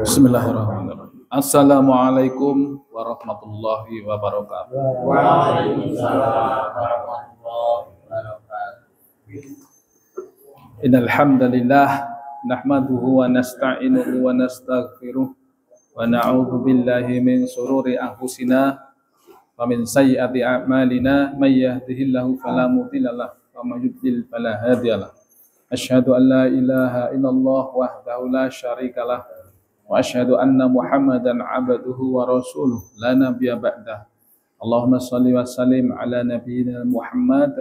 Bismillahirrahmanirrahim. Assalamualaikum warahmatullahi wabarakatuh. Waalaikumsalam warahmatullahi wabarakatuh. Innal hamdalillah nahmaduhu wa nasta'inuhu wa nastaghfiruh wa na'udzu billahi min shururi anfusina wa min sayyiati a'malina may yahdihillahu fala mudhillalah wa may yudlil fala hadiyalah. Asyhadu an la ilaha illallah wahdahu la syarikalah wa asyhadu anna Muhammadan abduhu wa rasuluh la nabiyya ba'dah. Allahumma shalli wa sallim ala nabiyyina Muhammad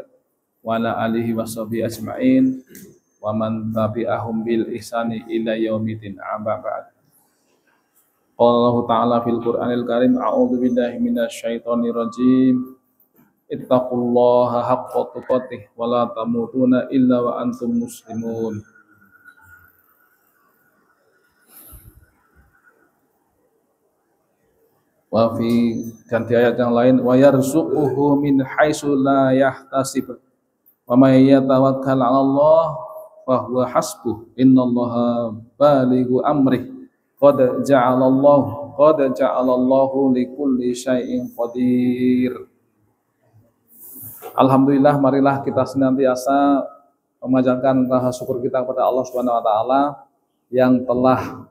wa ala alihi wa sahbihi ajma'in wa man tabi'ahum bil ihsani ila yaumiddin. Amma ba'd. Qala Allah Ta'ala fil Qur'anil Karim, a'udzu billahi minasyaitonir rajim. Ittaqullaha haqqa tuqatih wa la tamutunna illa wa antum muslimun. Wa fi, dan di ayat yang lain, wa yarzuquhu min haitsu la yahtasib wa may yatawakkal 'ala Allah fa huwa hasbuh innallaha balighu amrih qad ja'alallahu likulli syai'in qadir. Alhamdulillah, marilah kita senantiasa memanjatkan rasa syukur kita kepada Allah Subhanahu wa taala yang telah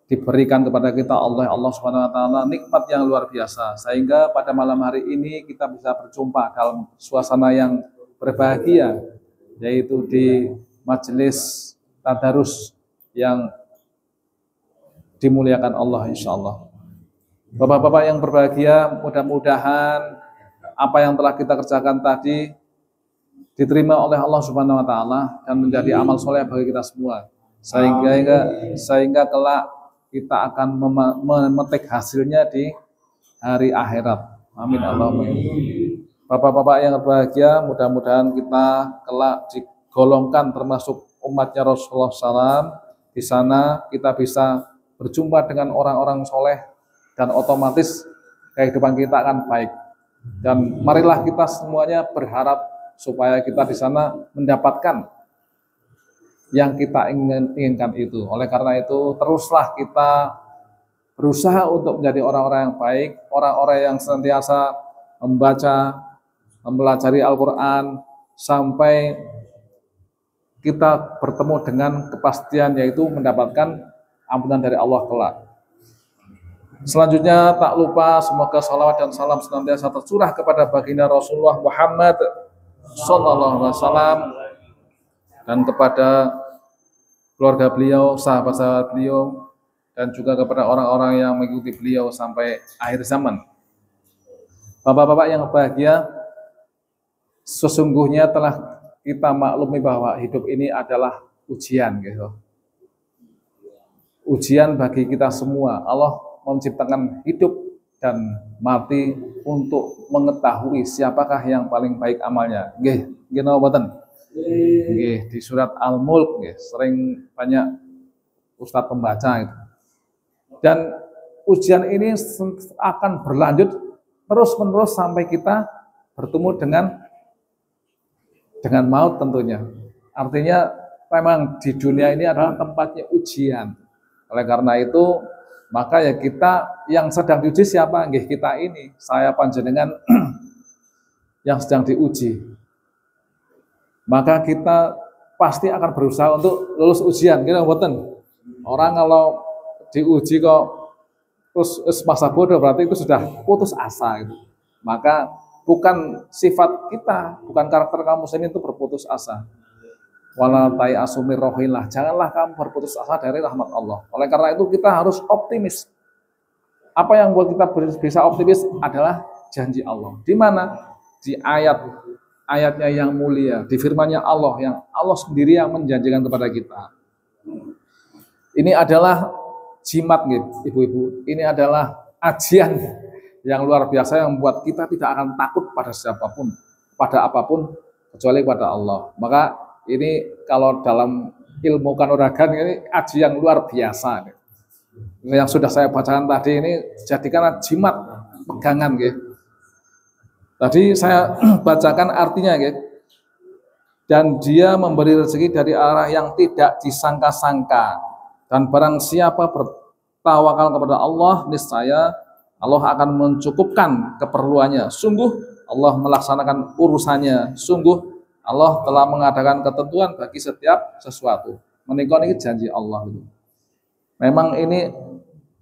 diberikan kepada kita oleh Allah Subhanahu wa taala nikmat yang luar biasa, sehingga pada malam hari ini kita bisa berjumpa dalam suasana yang berbahagia, yaitu di majelis tadarus yang dimuliakan Allah insyaallah. Bapak-bapak yang berbahagia, mudah-mudahan apa yang telah kita kerjakan tadi diterima oleh Allah Subhanahu wa taala dan menjadi amal soleh bagi kita semua, sehingga kelak kita akan memetik hasilnya di hari akhirat. Amin Allahumma. Bapak-bapak yang berbahagia, mudah-mudahan kita kelak digolongkan termasuk umatnya Rasulullah SAW. Di sana kita bisa berjumpa dengan orang-orang soleh dan otomatis kehidupan kita akan baik. Dan marilah kita semuanya berharap supaya kita di sana mendapatkan yang kita inginkan itu. Oleh karena itu, teruslah kita berusaha untuk menjadi orang-orang yang baik, orang-orang yang senantiasa membaca, mempelajari Al-Quran, sampai kita bertemu dengan kepastian, yaitu mendapatkan ampunan dari Allah kelak. Selanjutnya, tak lupa semoga salawat dan salam senantiasa tercurah kepada baginda Rasulullah Muhammad sallallahu alaihi wasallam dan kepada keluarga beliau, sahabat-sahabat beliau, dan juga kepada orang-orang yang mengikuti beliau sampai akhir zaman. Bapak-bapak yang bahagia, sesungguhnya telah kita maklumi bahwa hidup ini adalah ujian, gitu. Ujian bagi kita semua. Allah menciptakan hidup dan mati untuk mengetahui siapakah yang paling baik amalnya. Nggih, nggih napa mboten? Nggih, di surat Al-Mulk nggih, sering banyak ustadz pembaca itu. Dan ujian ini akan berlanjut terus-menerus sampai kita bertemu dengan maut tentunya. Artinya memang di dunia ini adalah tempatnya ujian. Oleh karena itu, maka ya kita yang sedang diuji siapa? Nggih, kita ini, saya panjenengan yang sedang diuji. Maka kita pasti akan berusaha untuk lulus ujian, gitu mboten. Orang kalau diuji kok terus masa bodoh, berarti itu sudah putus asa gitu. Maka bukan sifat kita, bukan karakter kamu sendiri itu berputus asa. Wala ta'asu mir rohillah, janganlah kamu berputus asa dari rahmat Allah. Oleh karena itu kita harus optimis. Apa yang buat kita bisa optimis adalah janji Allah. Di mana? Di ayatnya yang mulia, di firman-Nya Allah yang Allah sendiri yang menjanjikan kepada kita. Ini adalah jimat gitu, ibu-ibu. Ini adalah ajian yang luar biasa yang membuat kita tidak akan takut pada siapapun, pada apapun kecuali pada Allah. Maka Ini kalau dalam ilmu kanuragan ini aji yang luar biasa. Ini yang sudah saya bacakan tadi ini jadikan jimat pegangan gitu. Tadi saya bacakan artinya gitu. Dan dia memberi rezeki dari arah yang tidak disangka-sangka. Dan barang siapa bertawakal kepada Allah, niscaya Allah akan mencukupkan keperluannya. Sungguh Allah melaksanakan urusannya. Sungguh Allah telah mengadakan ketentuan bagi setiap sesuatu. Menikah ini janji Allah itu. Memang ini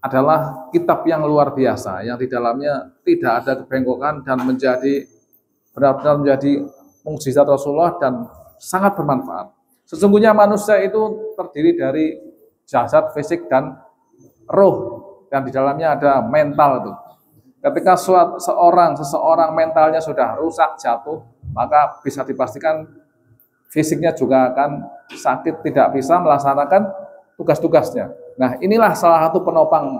adalah kitab yang luar biasa, yang di dalamnya tidak ada kebengkokan dan menjadi benar-benar menjadi mukjizat Rasulullah dan sangat bermanfaat. Sesungguhnya manusia itu terdiri dari jasad, fisik, dan roh, dan di dalamnya ada mental itu. Ketika seseorang mentalnya sudah rusak, jatuh, maka bisa dipastikan fisiknya juga akan sakit, tidak bisa melaksanakan tugas-tugasnya. Nah, inilah salah satu penopang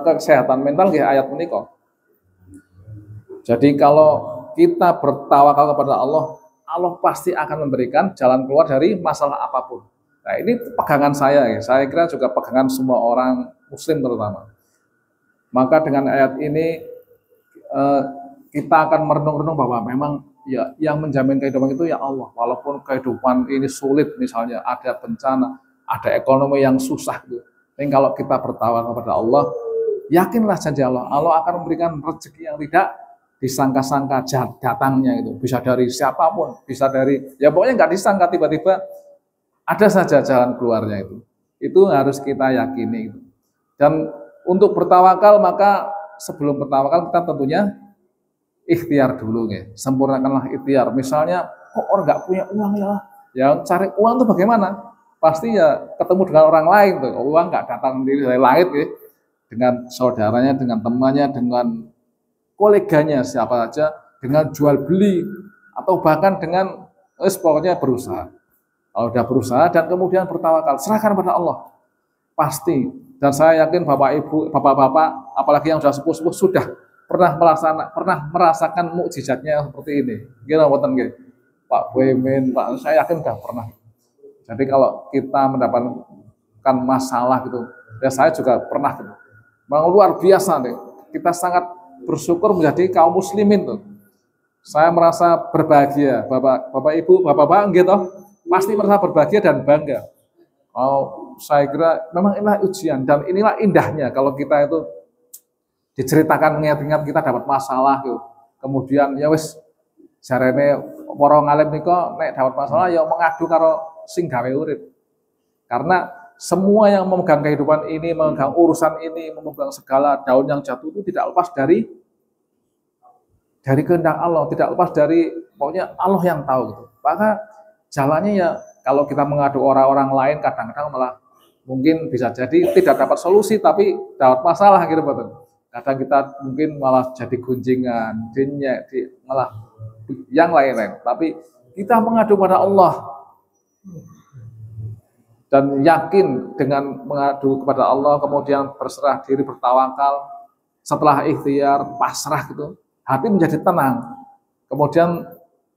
kesehatan mental di ayat menikah. Jadi kalau kita bertawakal kepada Allah, Allah pasti akan memberikan jalan keluar dari masalah apapun. Nah, ini pegangan saya, ya. Saya kira juga pegangan semua orang Muslim terutama. Maka dengan ayat ini kita akan merenung-renung bahwa memang ya yang menjamin kehidupan itu ya Allah. Walaupun kehidupan ini sulit, misalnya ada bencana, ada ekonomi yang susah gitu. Tapi kalau kita bertawakal kepada Allah, yakinlah janji Allah, Allah akan memberikan rezeki yang tidak disangka-sangka datangnya itu. Bisa dari siapapun, bisa dari, ya pokoknya nggak disangka tiba-tiba ada saja jalan keluarnya itu. Itu harus kita yakini. Gitu. Dan untuk bertawakal, maka sebelum bertawakal kita tentunya ikhtiar dulu, ya. Sempurnakanlah ikhtiar. Misalnya, kok orang nggak punya uang ya? Ya cari uang itu bagaimana? Pasti ya ketemu dengan orang lain tuh. Uang nggak datang dari langit, ya. Dengan saudaranya, dengan temannya, dengan koleganya siapa saja, dengan jual beli atau bahkan dengan pokoknya berusaha. Kalau sudah berusaha dan kemudian bertawakal, serahkan pada Allah. Pasti. Dan saya yakin Bapak Ibu, Bapak-bapak, apalagi yang sudah sepuh-sepuh sudah pernah merasakan mukjizatnya seperti ini. Gila wonten nggih. Pak Boemin, Pak, saya yakin sudah pernah. Jadi kalau kita mendapatkan masalah gitu, ya saya juga pernah gitu. Memang luar biasa nih. Kita sangat bersyukur menjadi kaum muslimin tuh. Saya merasa berbahagia, Bapak Ibu, Bapak-bapak gitu, pasti merasa berbahagia dan bangga. Oh, saya kira memang inilah ujian dan inilah indahnya kalau kita itu diceritakan ingat-ingat kita dapat masalah gitu. Kemudian ya wis jarene para ngalim nika nek dapat masalah ya mengadu karo sing gawe urip. Karena semua yang memegang kehidupan ini, memegang urusan ini, memegang segala daun yang jatuh itu tidak lepas dari kehendak Allah, tidak lepas dari pokoknya Allah yang tahu gitu. Maka jalannya ya kalau kita mengadu orang-orang lain kadang-kadang malah mungkin bisa jadi tidak dapat solusi tapi dapat masalah gitu betul. Kadang kita mungkin malah jadi gunjingan, malah yang lain-lain. Tapi kita mengadu pada Allah dan yakin dengan mengadu kepada Allah, kemudian berserah diri, bertawakal, setelah ikhtiar, pasrah gitu, hati menjadi tenang. Kemudian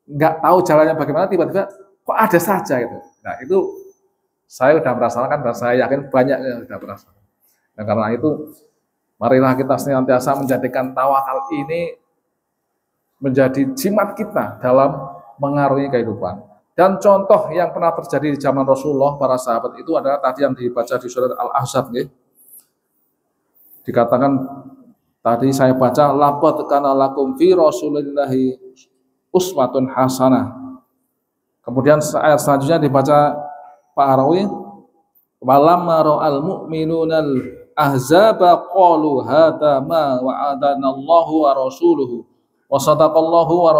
nggak tahu jalannya bagaimana, tiba-tiba kok ada saja gitu. Nah itu saya sudah merasakan dan saya yakin banyak yang sudah merasakan. Nah karena itu marilah kita senantiasa menjadikan tawakal ini menjadi jimat kita dalam mengarungi kehidupan. Dan contoh yang pernah terjadi di zaman Rasulullah, para sahabat itu adalah tadi yang dibaca di surat Al-Ahzab. Dikatakan tadi saya baca, laqad kana lakum fi rasulillahi uswatun hasanah. Kemudian ayat selanjutnya dibaca Pak Arawi, walamma ra'al mu'minunal ahzaba qalu hadza ma wa'adana Allahu wa rasuluhu wa sadaqallahu wa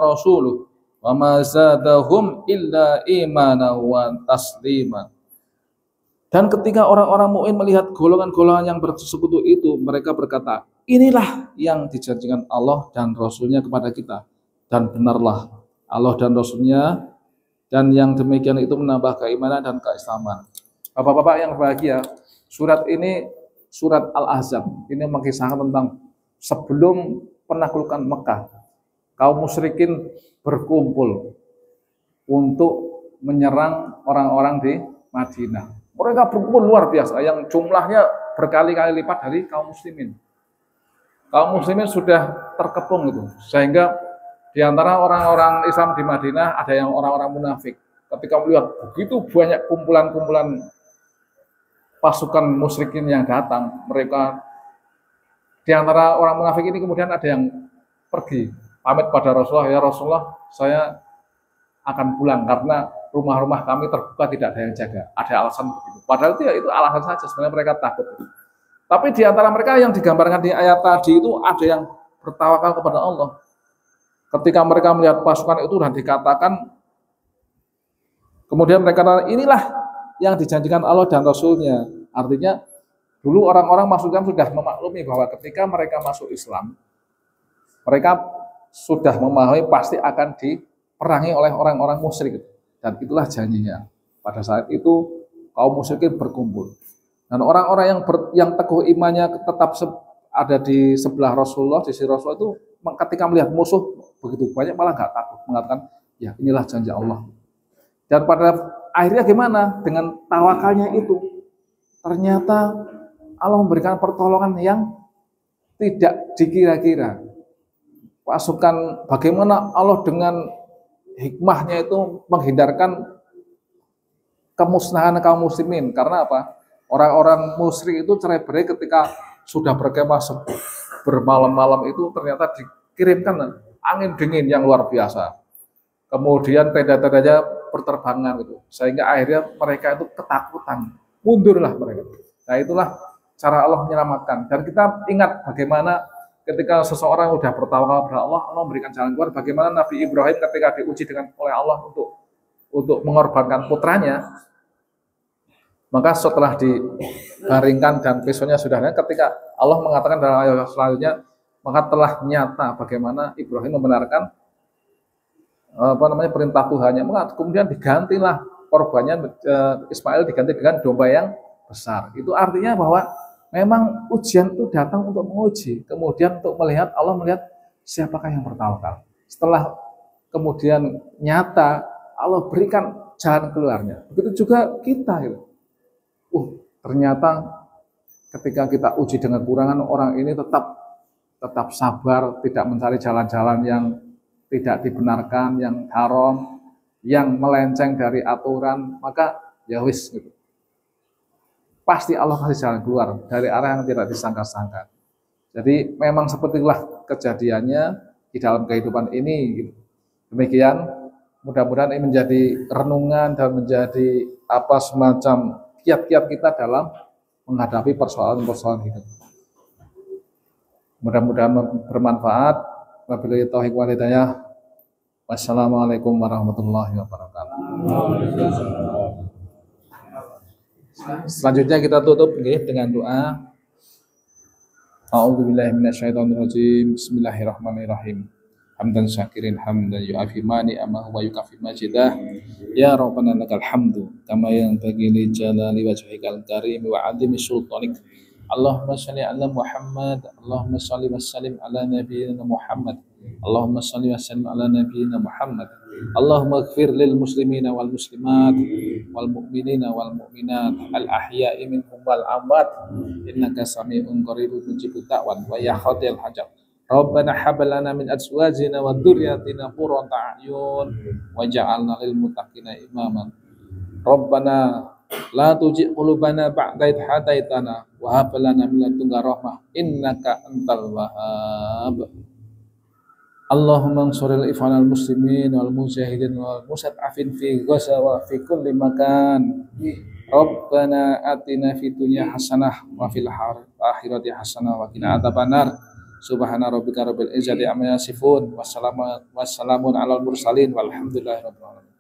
rasuluhu wa ma zadahum illa imanan wa taslima. Dan ketika orang-orang mukmin melihat golongan-golongan yang bersekutu itu, mereka berkata, inilah yang dijanjikan Allah dan Rasulnya kepada kita. Dan benarlah Allah dan Rasulnya, dan yang demikian itu menambah keimanan dan keislaman. Bapak-bapak yang berbahagia, surat ini surat Al-Ahzab. Ini mengisahkan tentang sebelum penaklukan Mekah, kaum musyrikin berkumpul untuk menyerang orang-orang di Madinah. Mereka berkumpul luar biasa, yang jumlahnya berkali-kali lipat dari kaum muslimin. Kaum muslimin sudah terkepung itu, sehingga di antara orang-orang Islam di Madinah ada yang orang-orang munafik. Ketika melihat begitu banyak kumpulan-kumpulan pasukan musyrikin yang datang, mereka di antara orang munafik ini kemudian ada yang pergi pamit pada Rasulullah, ya Rasulullah, saya akan pulang karena rumah-rumah kami terbuka, tidak ada yang jaga. Ada alasan begitu. Padahal itu alasan saja, sebenarnya mereka takut. Tapi di antara mereka yang digambarkan di ayat tadi itu ada yang bertawakal kepada Allah. Ketika mereka melihat pasukan itu dan dikatakan, kemudian mereka katakan, inilah yang dijanjikan Allah dan Rasulnya. Artinya dulu orang-orang masuk Islam sudah memaklumi bahwa ketika mereka masuk Islam, mereka sudah memahami pasti akan diperangi oleh orang-orang musyrik. Dan itulah janjinya. Pada saat itu kaum musyrikin berkumpul. Dan orang-orang yang teguh imannya tetap ada di sebelah Rasulullah, di sisi Rasulullah itu ketika melihat musuh begitu banyak malah nggak takut, mengatakan ya inilah janji Allah. Dan pada akhirnya gimana? Dengan tawakalnya itu ternyata Allah memberikan pertolongan yang tidak dikira-kira. Pasukan, bagaimana Allah dengan hikmahnya itu menghindarkan kemusnahan kaum muslimin. Karena apa? Orang-orang musyrik itu cerai-berai ketika sudah berkemah bermalam-malam itu ternyata dikirimkan angin dingin yang luar biasa. Kemudian tenda-tendanya berterbangan gitu. Sehingga akhirnya mereka itu ketakutan, mundurlah mereka. Nah, itulah cara Allah menyelamatkan. Dan kita ingat bagaimana ketika seseorang sudah bertawakal kepada Allah, Allah memberikan jalan keluar. Bagaimana Nabi Ibrahim ketika diuji oleh Allah untuk mengorbankan putranya, maka setelah dibaringkan dan pisaunya sudah ada, ketika Allah mengatakan dalam ayat selanjutnya, maka telah nyata bagaimana Ibrahim membenarkan perintah Tuhannya. Kemudian digantilah korbannya, Ismail diganti dengan domba yang besar. Itu artinya bahwa memang ujian itu datang untuk menguji, kemudian untuk melihat, Allah melihat siapakah yang bertawakal. Setelah kemudian nyata, Allah berikan jalan keluarnya. Begitu juga kita gitu. Ternyata ketika kita uji dengan kurangan, orang ini tetap sabar, tidak mencari jalan-jalan yang tidak dibenarkan, yang haram, yang melenceng dari aturan, maka ya wis gitu. Pasti Allah kasih jalan keluar dari arah yang tidak disangka-sangka. Jadi memang seperti itulah kejadiannya di dalam kehidupan ini gitu. Demikian, mudah-mudahan ini menjadi renungan dan menjadi semacam kiat-kiat kita dalam menghadapi persoalan-persoalan hidup. Mudah-mudahan bermanfaat. Wabillahi taufiq wal hidayah. Wassalamualaikum warahmatullahi wabarakatuh. Selanjutnya kita tutup dengan doa. A'udzubillahi minasyaitonirrajim. Bismillahirrahmanirrahim. Hamdan syakirin hamdan yu'afi mani amahu wa yukafi majidah. Ya Rabbana lakal hamdu kama yanbaghi li jalali wajhikal karim wa 'azimi sultanik. Allahumma shalli ala Muhammad, Allahumma shalli wa sallim ala nabiyyina Muhammad, Allahumma shalli wa sallim ala nabiyyina Muhammad. Allahumma ighfir lil muslimina wal muslimat wal mu'minina wal mu'minat al ahya'i minhum wal amwat innaka sami'un qaribun mujibud da'wat wa ya khadil hajat. Rabbana hab lana min azwajina wa dzurriyyatina qurrata a'yun waj'alna lil muttaqina imaman. Rabbana la tuzigh qulubana ba'da idh hadaitana wa hab lana min ladunka rahmah innaka antal wahhab. Allahumma ansuril ikhwanal muslimin wal mujahidin wal mustad'afin fi Gaza wa fi kulli makan. Rabbana atina fid dunya hasanah wa fil akhirati hasanah wa qina adzabannar. Subhana rabbika rabbil izzati amma yasifun. Wassalamun alal mursalin walhamdulillahi rabbil alamin.